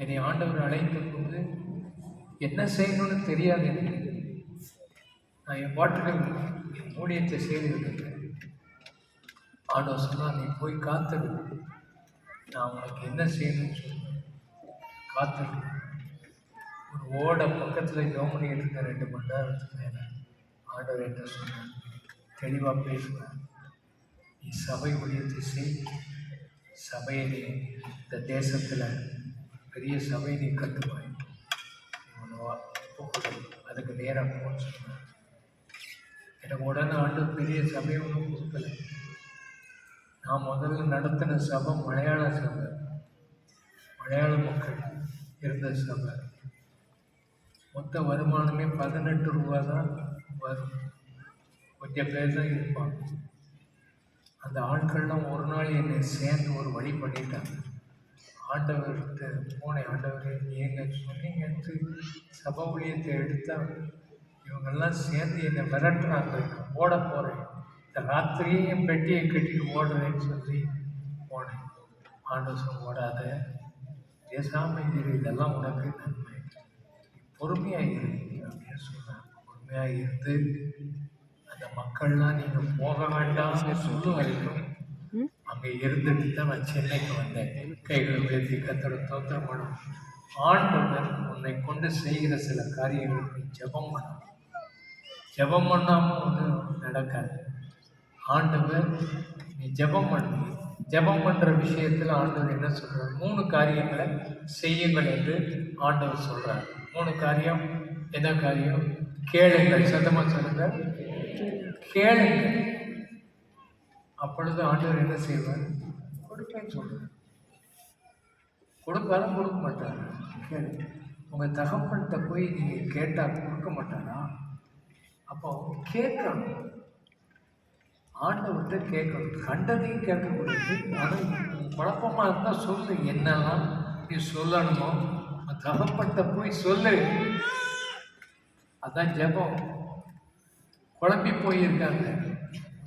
என்னை ஆண்டவர் அழைத்த போது என்ன செய்யணும்னு தெரியாது எனக்கு. நான் என் பாட்டுகள் என் ஊழியத்தை செய்துவிட்டேன். ஆண்டவர் சொன்னால், நீ போய் காத்துரு, நான் உனக்கு என்ன செய்யணும்னு சொல்லுவேன், காத்துரு. ஒரு ஓட பக்கத்தில் ஜோம் பண்ணிக்கிட்டு இருக்க 2 மணி நேரத்துக்கு மேலே ஆண்டவர் என்ன சொன்னார், தெளிவாக பேசுவேன். நீ சபை ஊழியத்தை செய், சபையை நீ இந்த தேசத்தில் பெரிய சபை நீ கட்டுவாய், அதுக்கு நேரம் போன்னு சொன்னார். எனக்கு உடனே ஆண்டு பெரிய சபை ஒன்றும் கொடுக்கல. நான் முதல்ல நடத்தின சபை மலையாள சபை, மலையாள மக்கள் இருந்த சபை. மொத்த வருமானமே 18 ரூபா தான் வரும். கொஞ்சம் பேர் தான் இருப்பாங்க. அந்த ஆட்கள்லாம் ஒரு நாள் என்னை சேர்ந்து ஒரு வழி பண்ணிட்டாங்க. ஆண்டவர்கிட்ட போனேன், ஆண்டவரே நீங்கள் சொன்னீங்கன்ட்டு சபை ஊழியத்தை எடுத்தால் இவங்கெல்லாம் சேர்ந்து என்னை விரட்டுறாங்க, நான் ஓட போகிறேன், இந்த ராத்திரியே என் பெட்டியை கட்டிட்டு ஓடுறேன்னு சொல்லி போனேன். ஆண்டவர் ஓடாத, பேசாமல் இரு, இதெல்லாம் உனக்கு நன்மை, பொறுமையாக இரு அப்படின்னு சொன்னாங்க. பொறுமையாக இருந்து அந்த மக்கள்லாம் நீங்கள் போக வேண்டாம்னு சொல்லும் வரைக்கும் அங்கே இருந்துட்டு தான் நான் சென்னைக்கு வந்தேன். கைகளை உயர்த்தி கர்த்தரை ஸ்தோத்திரம் பண்ணணும். ஆண்டவர் உன்னை கொண்டு செய்கிற சில காரியங்களுக்கு ஜெபம் பண்ணணும். ஜெபம் பண்ணாமல் ஒன்றும் நடக்காது. ஆண்டவர் நீ ஜெபம் பண்ணு. ஜெபம் பண்ணுற விஷயத்தில் ஆண்டவர் என்ன சொல்கிறார், 3 காரியங்களை செய்யுங்கள் என்று ஆண்டவர் சொல்கிறார். 3 காரியம். என்ன காரியம்? கேளுங்கள். சத்தமாக சொல்லுங்கள், கேளுங்கள். அப்பொழுது ஆண்டவர் என்ன செய்வார், கொடுப்பேன்னு சொல்கிறார். கொடுப்பாலும் கொடுக்க மாட்டார். கேளு. உங்கள் தகப்பன்கிட்ட போய் நீங்கள் கேட்டால் கொடுக்க மாட்டாரா? அப்போ கேட்கணும், ஆண்டவர்கிட்ட கேட்கணும். கண்டதையும் கேட்கக்கூடாது. ஆனால் குழப்பமாக இருந்தால் சொல்லு, என்னெல்லாம் நீ சொல்லணுமோ தகப்பன்கிட்ட போய் சொல்லு. அதான் ஜெபம். குழம்பி போயிருக்காங்க,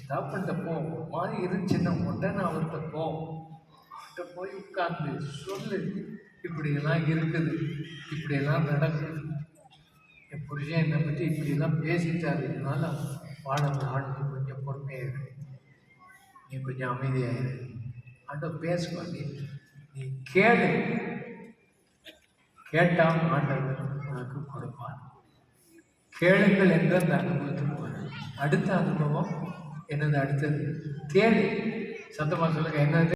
தகப்பன்கிட்ட போ, மாதிரி இருந்துச்சுன்னா உடனே அவர்கிட்ட போ, அவர்கிட்ட போய் உட்கார்ந்து சொல்லு, இப்படியெல்லாம் இருக்குது, இப்படியெல்லாம் நடக்குது, என் புருஷன் என்னை பற்றி இப்படியெல்லாம் பேசிட்டாரு, இதனால வாழ ஆண்டு கொஞ்சம் பொறுமையாக இரு, நீ கொஞ்சம் அமைதியாக இரு. ஆண்டவர் பேசுவார். நீ கேளு. கேட்டால் ஆண்டவர் உனக்கு கொடுப்பார். கேளுங்கள் என்று அந்த அனுபவத்துக்கு வரும். அடுத்த அனுபவம் என்னது? அடுத்தது தேடு. சத்தமாக சொல்லுங்க, என்னது?